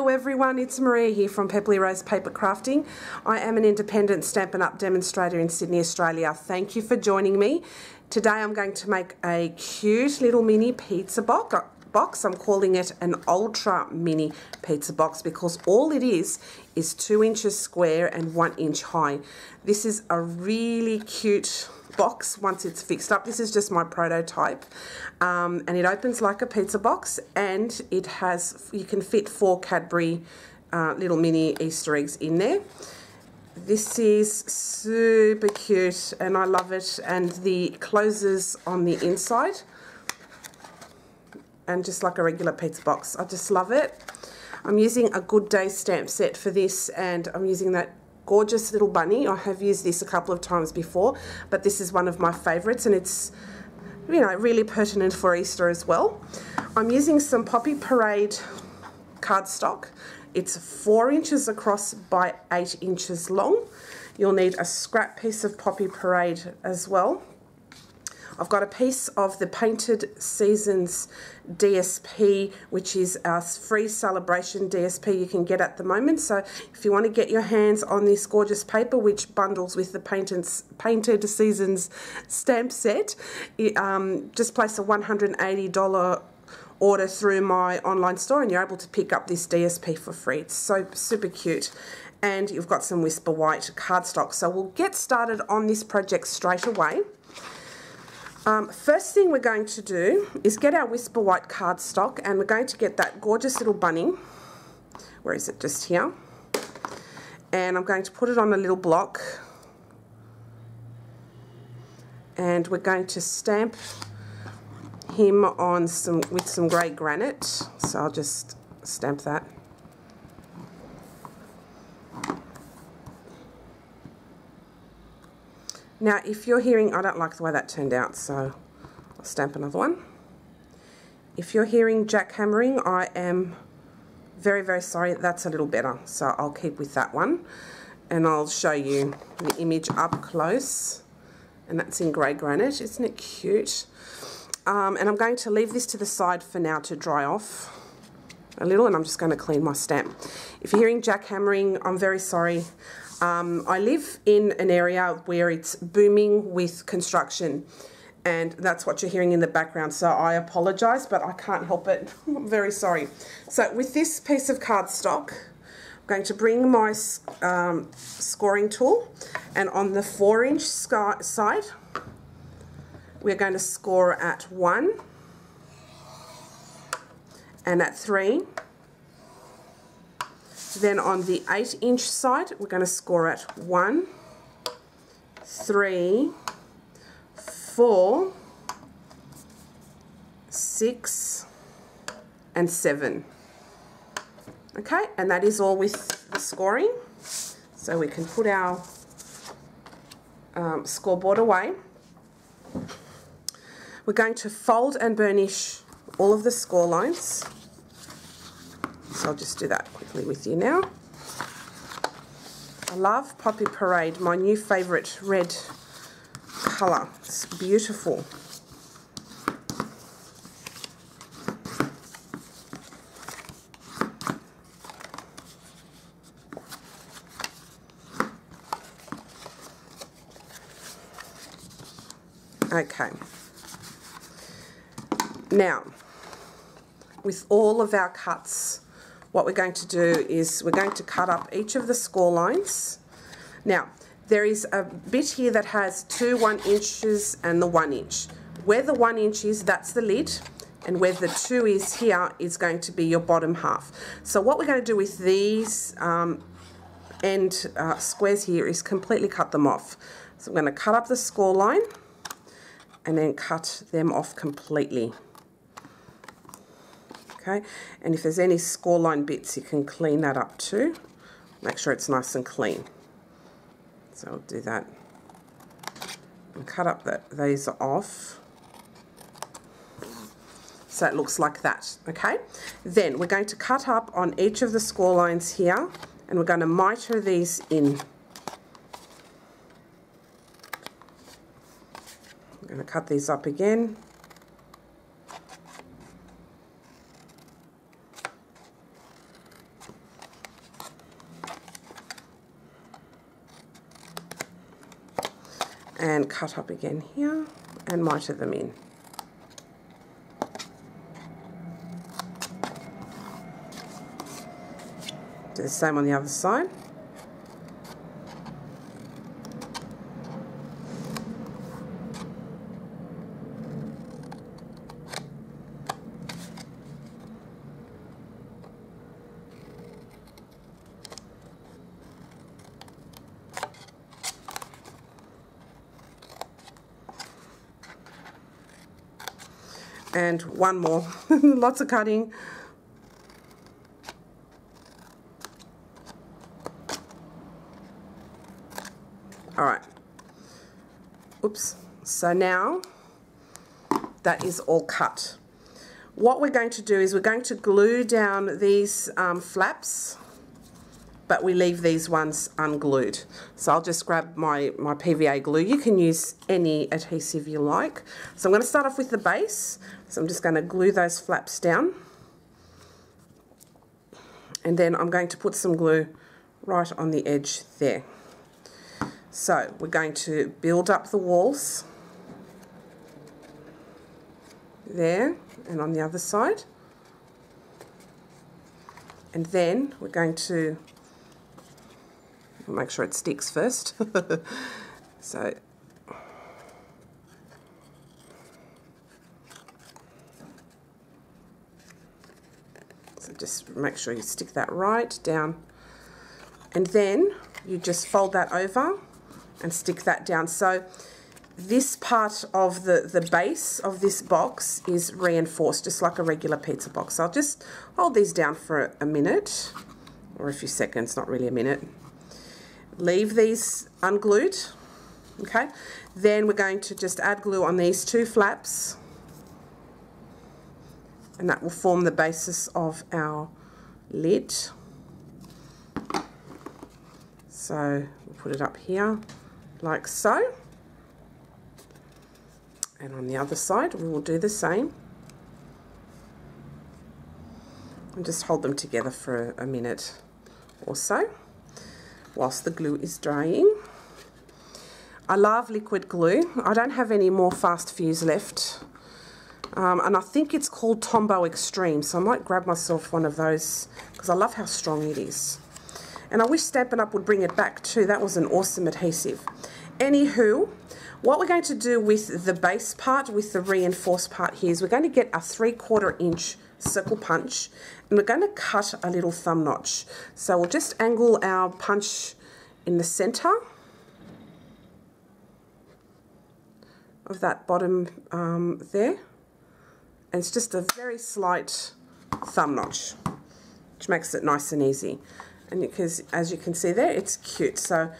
Hello everyone, it's Maria here from Pepperly Rose Paper Crafting. I am an independent Stampin' Up! Demonstrator in Sydney, Australia. Thank you for joining me. Today I'm going to make a cute little mini pizza box. I'm calling it an ultra mini pizza box because all it is 2 inches square and 1 inch high. This is a really cute box once it's fixed up. This is just my prototype, and it opens like a pizza box, and it has, you can fit 4 Cadbury little mini Easter eggs in there. This is super cute and I love it, and the closes on the inside, and just like a regular pizza box. I just love it. I'm using a Good Day stamp set for this, and I'm using that gorgeous little bunny. I have used this a couple of times before, but this is one of my favorites, and it's, you know, really pertinent for Easter as well. I'm using some Poppy Parade cardstock. It's 4 inches across by 8 inches long. You'll need a scrap piece of Poppy Parade as well. I've got a piece of the Painted Seasons DSP, which is our free celebration DSP you can get at the moment. So if you want to get your hands on this gorgeous paper, which bundles with the Painted Seasons stamp set, just place a $180 order through my online store and you're able to pick up this DSP for free. It's so super cute. And you've got some Whisper White cardstock. So we'll get started on this project straight away. First thing we're going to do is get our Whisper White cardstock, and we're going to get that gorgeous little bunny. Where is it? Just here. And I'm going to put it on a little block, and we're going to stamp him on with some grey granite. So I'll just stamp that. Now, if you're hearing, I don't like the way that turned out, so I'll stamp another one. If you're hearing jackhammering, I am very, very sorry. That's a little better, so I'll keep with that one. And I'll show you the image up close. And that's in grey granite. Isn't it cute? And I'm going to leave this to the side for now to dry off a little, and I'm just going to clean my stamp. If you're hearing jackhammering, I'm very sorry. I live in an area where it's booming with construction, and that's what you're hearing in the background, so I apologise, but I can't help it. I'm very sorry. So with this piece of cardstock, I'm going to bring my scoring tool, and on the 4 inch side, we're going to score at 1 and at 3. Then on the 8 inch side, we're going to score at 1, 3, 4, 6, and 7. Okay, and that is all with the scoring. So we can put our scoreboard away. We're going to fold and burnish all of the score lines. So I'll just do that quickly with you now. I love Poppy Parade, my new favourite red colour. It's beautiful. Okay. Now, with all of our cuts, what we're going to do is we're going to cut up each of the score lines. Now, there is a bit here that has 2 1 inches and the 1 inch. Where the 1 inch is, that's the lid, and where the 2 is here is going to be your bottom half. So what we're going to do with these end squares here is completely cut them off. So I'm going to cut up the score line and then cut them off completely. Okay, and if there's any score line bits, you can clean that up too. Make sure it's nice and clean. So I'll do that and cut up these off. So it looks like that, okay? Then we're going to cut up on each of the score lines here, and we're going to miter these in. I'm going to cut these up again. and cut up again here and miter them in. Do the same on the other side. And one more, lots of cutting. All right, oops, so now that is all cut. What we're going to do is we're going to glue down these flaps, but we leave these ones unglued. So I'll just grab my PVA glue. You can use any adhesive you like. So I'm going to start off with the base. So I'm just going to glue those flaps down. And then I'm going to put some glue right on the edge there. So we're going to build up the walls there and on the other side. And then we're going to make sure it sticks first. So just make sure you stick that right down, and then you just fold that over and stick that down. So this part of the base of this box is reinforced just like a regular pizza box. I'll just hold these down for a minute or a few seconds, not really a minute. Leave these unglued, okay? Then we're going to just add glue on these two flaps, and that will form the basis of our lid. So we'll put it up here like so, and on the other side we will do the same, and just hold them together for a minute or so whilst the glue is drying. I love liquid glue. I don't have any more Fast Fuse left, and I think it's called Tombow Extreme, so I might grab myself one of those because I love how strong it is. And I wish Stampin' Up! Would bring it back too. That was an awesome adhesive. Anywho, what we're going to do with the base part, with the reinforced part here, is we're going to get a 3/4 inch circle punch, and we're going to cut a little thumb notch. So we'll just angle our punch in the center of that bottom there, and it's just a very slight thumb notch, which makes it nice and easy. And because, as you can see there, it's cute. So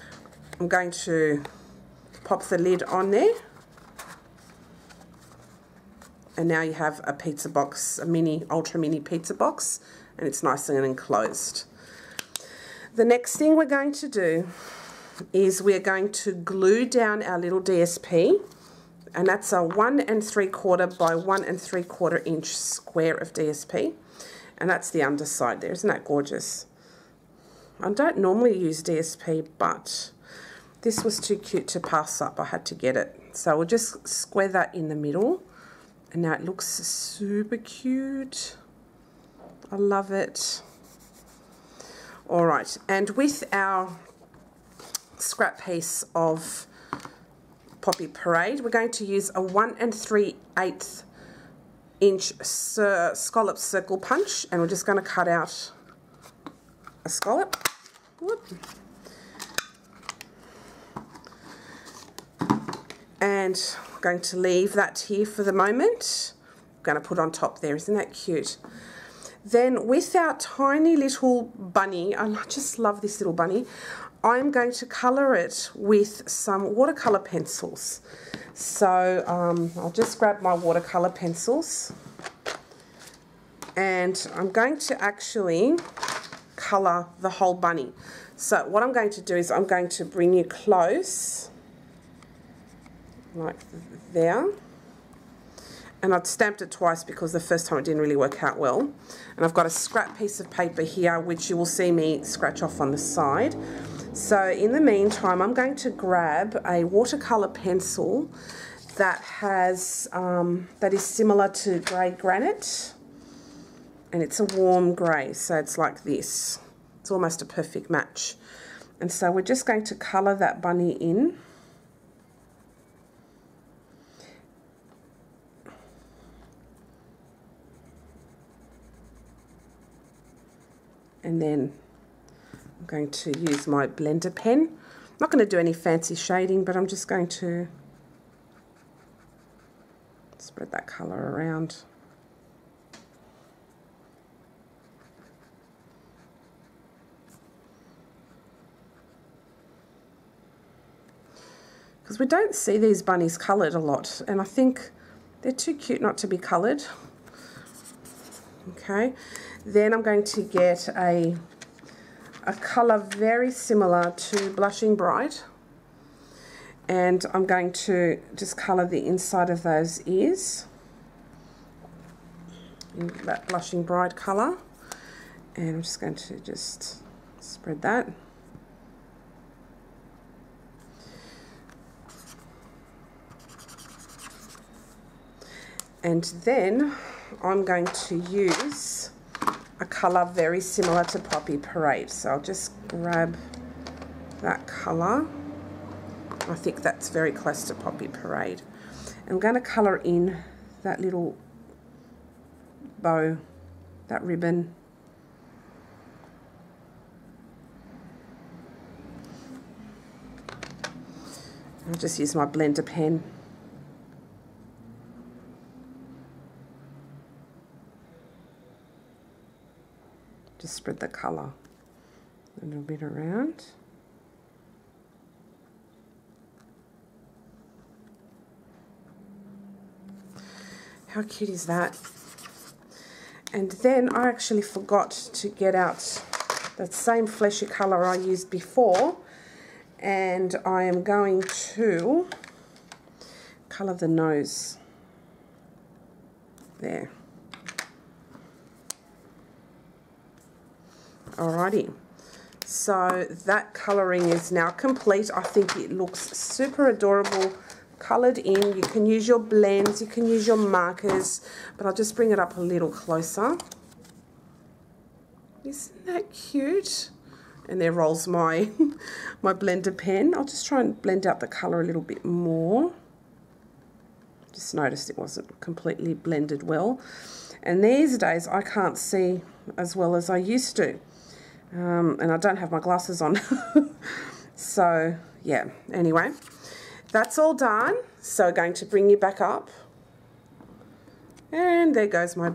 I'm going to pop the lid on there, and now you have a pizza box, a mini, ultra mini pizza box, and it's nice and enclosed. The next thing we're going to do is we're going to glue down our little DSP, and that's a 1 3/4 by 1 3/4 inch square of DSP, and that's the underside there. Isn't that gorgeous? I don't normally use DSP, but this was too cute to pass up. I had to get it. So we'll just square that in the middle, and now it looks super cute. I love it. All right, and with our scrap piece of Poppy Parade, we're going to use a 1 3/8 inch scallop circle punch, and we're just going to cut out a scallop. Whoop. And I'm going to leave that here for the moment. I'm going to put on top there. Isn't that cute? Then with our tiny little bunny, I just love this little bunny, I'm going to colour it with some watercolour pencils. So I'll just grab my watercolour pencils, and I'm going to actually colour the whole bunny. So what I'm going to do is I'm going to bring you close, like there. And I'd stamped it twice because the first time it didn't really work out well. And I've got a scrap piece of paper here, which you will see me scratch off on the side. So in the meantime, I'm going to grab a watercolour pencil that has that is similar to grey granite, and it's a warm grey, so it's like this. It's almost a perfect match. And so we're just going to colour that bunny in. And then I'm going to use my blender pen. I'm not going to do any fancy shading, but I'm just going to spread that colour around. Because we don't see these bunnies coloured a lot, and I think they're too cute not to be coloured. Okay, then I'm going to get a colour very similar to Blushing Bright, and I'm going to just colour the inside of those ears in that Blushing Bright colour, and I'm just going to just spread that. And then I'm going to use a colour very similar to Poppy Parade. So I'll just grab that colour. I think that's very close to Poppy Parade. I'm going to colour in that little bow, that ribbon. I'll just use my blender pen. Just spread the colour a little bit around. How cute is that? And then I actually forgot to get out that same fleshy colour I used before, and I am going to colour the nose there. Alrighty, so that colouring is now complete. I think it looks super adorable, coloured in. You can use your blends, you can use your markers, but I'll just bring it up a little closer. Isn't that cute? And there rolls my my blender pen. I'll just try and blend out the colour a little bit more. Just noticed it wasn't completely blended well. And these days I can't see as well as I used to. And I don't have my glasses on. So, yeah, anyway, that's all done. So going to bring you back up. And there goes my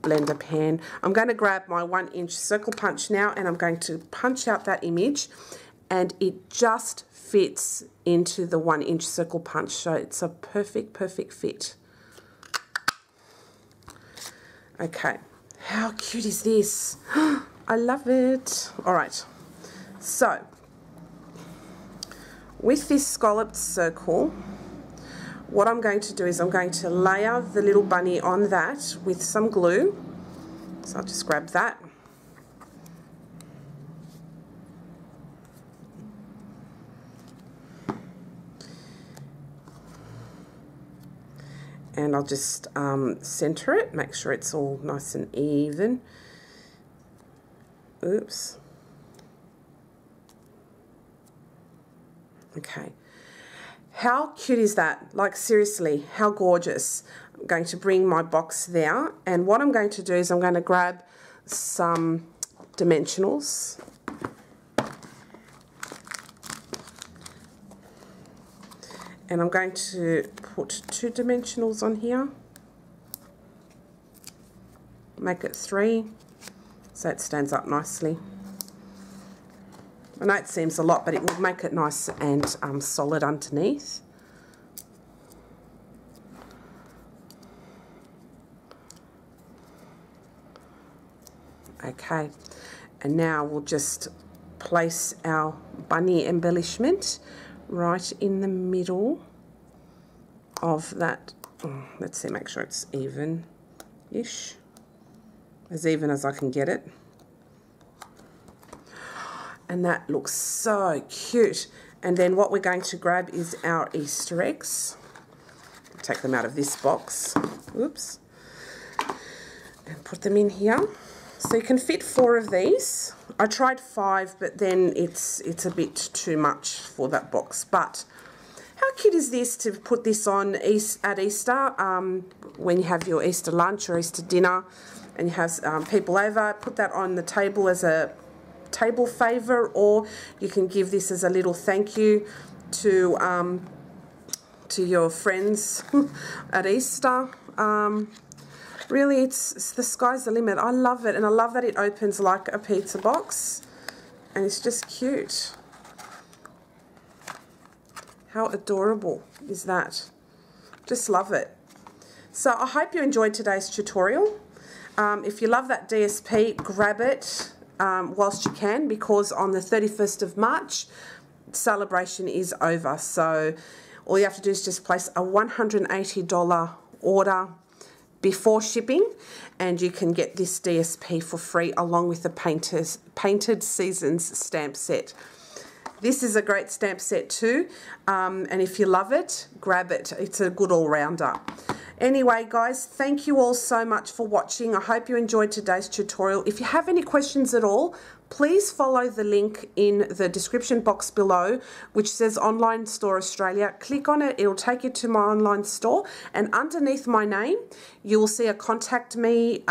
blender pen. I'm going to grab my 1-inch circle punch now, and I'm going to punch out that image, and it just fits into the 1-inch circle punch. So it's a perfect fit. Okay, how cute is this? I love it. All right, so with this scalloped circle, what I'm going to do is I'm going to layer the little bunny on that with some glue. So I'll just grab that. And I'll just center it, make sure it's all nice and even. Oops. Okay. How cute is that? Like, seriously, how gorgeous. I'm going to bring my box there, and what I'm going to do is I'm going to grab some dimensionals. And I'm going to put 2 dimensionals on here. Make it 3. So it stands up nicely. I know it seems a lot, but it will make it nice and solid underneath. Okay, and now we'll just place our bunny embellishment right in the middle of that. Let's see, make sure it's even-ish. As even as I can get it. And that looks so cute. And then what we're going to grab is our Easter eggs. Take them out of this box. Oops. And put them in here. So you can fit 4 of these. I tried 5, but then it's a bit too much for that box. But how cute is this to put this on at Easter when you have your Easter lunch or Easter dinner and you have people over? Put that on the table as a table favour, or you can give this as a little thank you to your friends at Easter. Really, it's the sky's the limit. I love it, and I love that it opens like a pizza box, and it's just cute. How adorable is that? Just love it. So I hope you enjoyed today's tutorial. If you love that DSP, grab it whilst you can, because on the 31st of March, celebration is over. So all you have to do is just place a $180 order before shipping, and you can get this DSP for free along with the Painted Seasons stamp set. This is a great stamp set too, and if you love it, grab it. It's a good all-rounder. Anyway, guys, thank you all so much for watching. I hope you enjoyed today's tutorial. If you have any questions at all, please follow the link in the description box below, which says Online Store Australia. Click on it, it'll take you to my online store, and underneath my name, you will see a contact me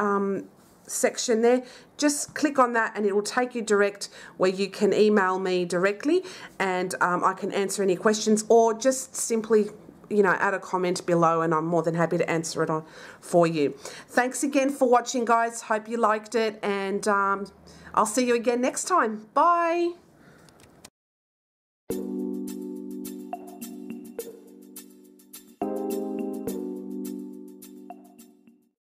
section there. Just click on that and it will take you direct where you can email me directly, and I can answer any questions, or just simply, you know, add a comment below and I'm more than happy to answer it for you. Thanks again for watching, guys. Hope you liked it, and I'll see you again next time. Bye.